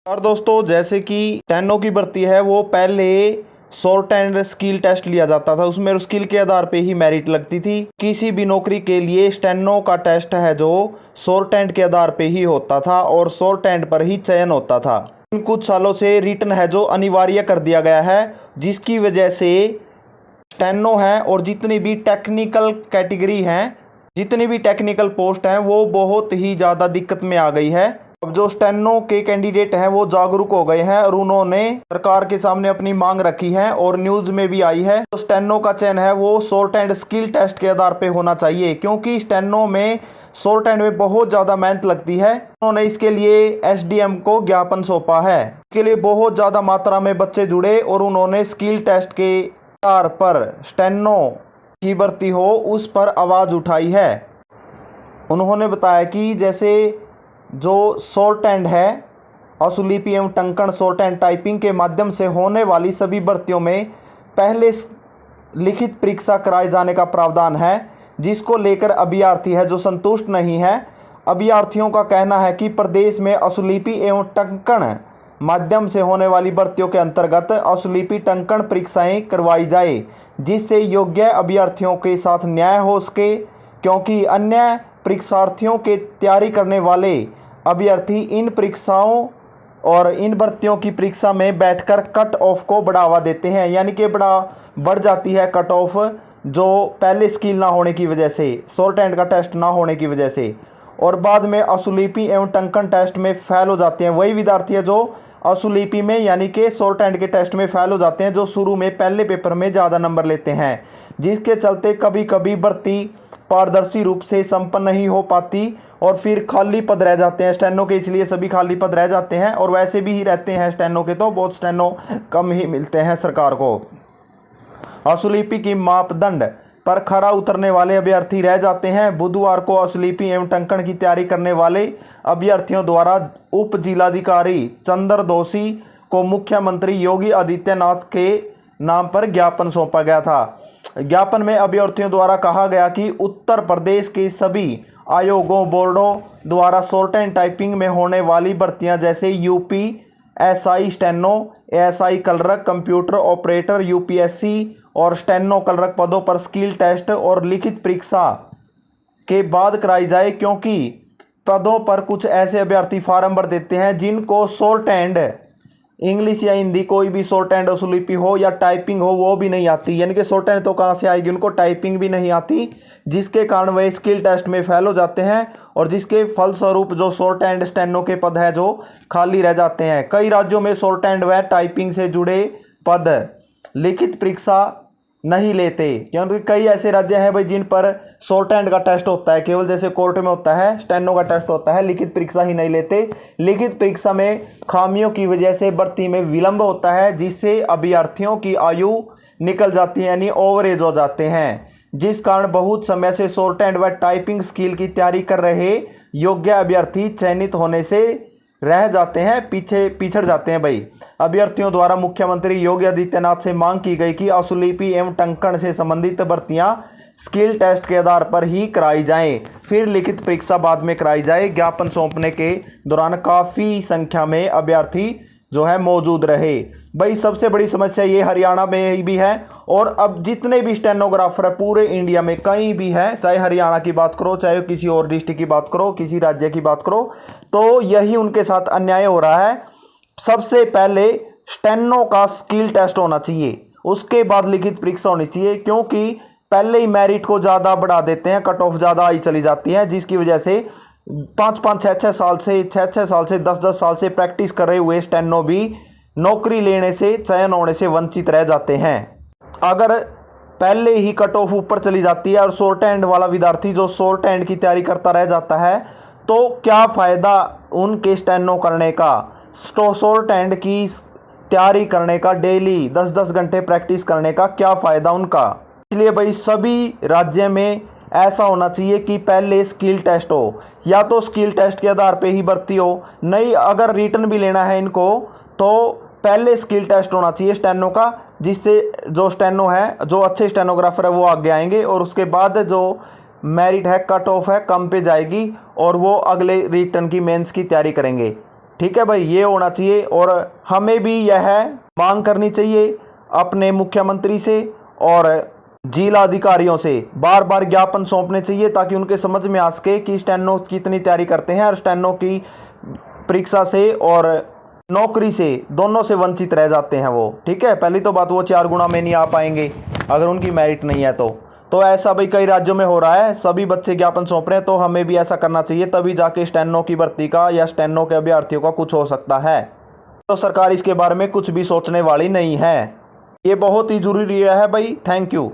और दोस्तों, जैसे कि स्टेनो की भर्ती है वो पहले शॉर्ट एंड स्किल टेस्ट लिया जाता था, उसमें स्किल के आधार पे ही मेरिट लगती थी। किसी भी नौकरी के लिए स्टेनो का टेस्ट है जो शॉर्ट एंड के आधार पे ही होता था और शॉर्ट एंड पर ही चयन होता था। इन कुछ सालों से रिटन है जो अनिवार्य कर दिया गया है, जिसकी वजह से स्टेनो है और जितनी भी टेक्निकल कैटेगरी हैं, जितनी भी टेक्निकल पोस्ट हैं, वो बहुत ही ज़्यादा दिक्कत में आ गई है। अब जो स्टेनो के कैंडिडेट हैं वो जागरूक हो गए हैं और उन्होंने सरकार के सामने अपनी मांग रखी है और न्यूज़ में भी आई है। तो स्टेनो का चयन है वो शॉर्ट एंड स्किल टेस्ट के आधार पे होना चाहिए, क्योंकि स्टेनो में शॉर्ट एंड में बहुत ज़्यादा मेहनत लगती है। उन्होंने इसके लिए एसडीएम को ज्ञापन सौंपा है। इसके लिए बहुत ज़्यादा मात्रा में बच्चे जुड़े और उन्होंने स्किल टेस्ट के आधार पर स्टेनो की भर्ती हो उस पर आवाज़ उठाई है। उन्होंने बताया कि जैसे जो शॉर्ट एंड है, असुलिपि एवं टंकण शॉर्ट एंड टाइपिंग के माध्यम से होने वाली सभी भर्तियों में पहले लिखित परीक्षा कराए जाने का प्रावधान है, जिसको लेकर अभ्यर्थी है जो संतुष्ट नहीं है। अभ्यर्थियों का कहना है कि प्रदेश में असुलिपि एवं टंकण माध्यम से होने वाली भर्तियों के अंतर्गत असुलिपि टंकण परीक्षाएं करवाई जाए, जिससे योग्य अभ्यर्थियों के साथ न्याय हो सके, क्योंकि अन्य परीक्षार्थियों के तैयारी करने वाले अभ्यर्थी इन परीक्षाओं और इन भर्तियों की परीक्षा में बैठकर कट ऑफ को बढ़ावा देते हैं, यानी कि बढ़ जाती है कट ऑफ, जो पहले स्किल ना होने की वजह से, शॉर्ट एंड का टेस्ट ना होने की वजह से, और बाद में असुलिपि एवं टंकण टेस्ट में फेल हो जाते हैं। वही विद्यार्थी है जो असुलिपि में यानी कि शॉर्ट एंड के टेस्ट में फेल हो जाते हैं, जो शुरू में पहले पेपर में ज़्यादा नंबर लेते हैं, जिसके चलते कभी कभी भर्ती पारदर्शी रूप से संपन्न नहीं हो पाती और फिर खाली पद रह जाते हैं स्टेनो के। इसलिए सभी खाली पद रह जाते हैं और वैसे भी ही रहते हैं स्टेनो के, तो बहुत स्टेनो कम ही मिलते हैं सरकार को। असुलिपि की मापदंड पर खरा उतरने वाले अभ्यर्थी रह जाते हैं। बुधवार को असुलिपि एवं टंकण की तैयारी करने वाले अभ्यर्थियों द्वारा उप जिलाधिकारी चंद्र दोषी को मुख्यमंत्री योगी आदित्यनाथ के नाम पर ज्ञापन सौंपा गया था। ज्ञापन में अभ्यर्थियों द्वारा कहा गया कि उत्तर प्रदेश के सभी आयोगों बोर्डों द्वारा शॉर्ट एंड टाइपिंग में होने वाली भर्तियां जैसे UP SI steno, ASI clerk, computer operator, UPSC और स्टेनो क्लर्क पदों पर स्किल टेस्ट और लिखित परीक्षा के बाद कराई जाए, क्योंकि पदों पर कुछ ऐसे अभ्यर्थी फार्म भर देते हैं जिनको शॉर्ट एंड इंग्लिश या हिंदी कोई भी शॉर्ट एंड असुलिपि हो या टाइपिंग हो वो भी नहीं आती, यानी कि शॉर्ट एंड तो कहाँ से आएगी, उनको टाइपिंग भी नहीं आती, जिसके कारण वे स्किल टेस्ट में फेल हो जाते हैं और जिसके फलस्वरूप जो शॉर्ट एंड स्टेनो के पद है जो खाली रह जाते हैं। कई राज्यों में शॉर्ट एंड व टाइपिंग से जुड़े पद लिखित परीक्षा नहीं लेते, क्योंकि कई ऐसे राज्य हैं भाई जिन पर शॉर्ट एंड का टेस्ट होता है केवल, जैसे कोर्ट में होता है, स्टेनो का टेस्ट होता है, लिखित परीक्षा ही नहीं लेते। लिखित परीक्षा में खामियों की वजह से भर्ती में विलंब होता है, जिससे अभ्यर्थियों की आयु निकल जाती है, यानी ओवर एज हो जाते हैं, जिस कारण बहुत समय से शॉर्ट एंड व टाइपिंग स्किल की तैयारी कर रहे योग्य अभ्यर्थी चयनित होने से रह जाते हैं, पिछड़ जाते हैं भाई। अभ्यर्थियों द्वारा मुख्यमंत्री योगी आदित्यनाथ से मांग की गई कि असुलिपि एवं टंकण से संबंधित भर्तियां स्किल टेस्ट के आधार पर ही कराई जाएं, फिर लिखित परीक्षा बाद में कराई जाए। ज्ञापन सौंपने के दौरान काफ़ी संख्या में अभ्यर्थी जो है मौजूद रहे। भाई सबसे बड़ी समस्या ये हरियाणा में भी है और अब जितने भी स्टेनोग्राफर है पूरे इंडिया में कहीं भी है, चाहे हरियाणा की बात करो, चाहे किसी और डिस्ट्रिक्ट की बात करो, किसी राज्य की बात करो, तो यही उनके साथ अन्याय हो रहा है। सबसे पहले स्टेनो का स्किल टेस्ट होना चाहिए, उसके बाद लिखित परीक्षा होनी चाहिए, क्योंकि पहले ही मेरिट को ज़्यादा बढ़ा देते हैं, कट ऑफ ज़्यादा आई चली जाती है, जिसकी वजह से 5-5, 6-6 साल से 10-10 साल से प्रैक्टिस कर रहे हुए स्टेनो भी नौकरी लेने से, चयन होने से वंचित रह जाते हैं। अगर पहले ही कट ऑफ ऊपर चली जाती है और शॉर्ट एंड वाला विद्यार्थी जो शॉर्ट एंड की तैयारी करता रह जाता है, तो क्या फ़ायदा उनके स्टेनो करने का, शॉर्ट एंड की तैयारी करने का, डेली 10-10 घंटे प्रैक्टिस करने का क्या फ़ायदा उनका। इसलिए भाई सभी राज्य में ऐसा होना चाहिए कि पहले स्किल टेस्ट हो, या तो स्किल टेस्ट के आधार पे ही भर्ती हो, नहीं अगर रिटर्न भी लेना है इनको तो पहले स्किल टेस्ट होना चाहिए स्टेनो का, जिससे जो स्टेनो है, जो अच्छे स्टेनोग्राफर है वो आगे आएंगे और उसके बाद जो मेरिट है, कट ऑफ है, कम पे जाएगी और वो अगले रिटर्न की मेंस की तैयारी करेंगे। ठीक है भाई, ये होना चाहिए। और हमें भी यह मांग करनी चाहिए अपने मुख्यमंत्री से और जिला अधिकारियों से, बार बार ज्ञापन सौंपने चाहिए ताकि उनके समझ में आ सके कि स्टेनो की कितनी तैयारी करते हैं और स्टेनो की परीक्षा से और नौकरी से दोनों से वंचित रह जाते हैं वो। ठीक है, पहली तो बात वो 4 गुना में नहीं आ पाएंगे अगर उनकी मेरिट नहीं है तो ऐसा भाई कई राज्यों में हो रहा है, सभी बच्चे ज्ञापन सौंप रहे हैं, तो हमें भी ऐसा करना चाहिए, तभी जाके स्टेनो की भर्ती का या स्टेनो के अभ्यर्थियों का कुछ हो सकता है। तो सरकार इसके बारे में कुछ भी सोचने वाली नहीं है। ये बहुत ही जरूरी है भाई। Thank you.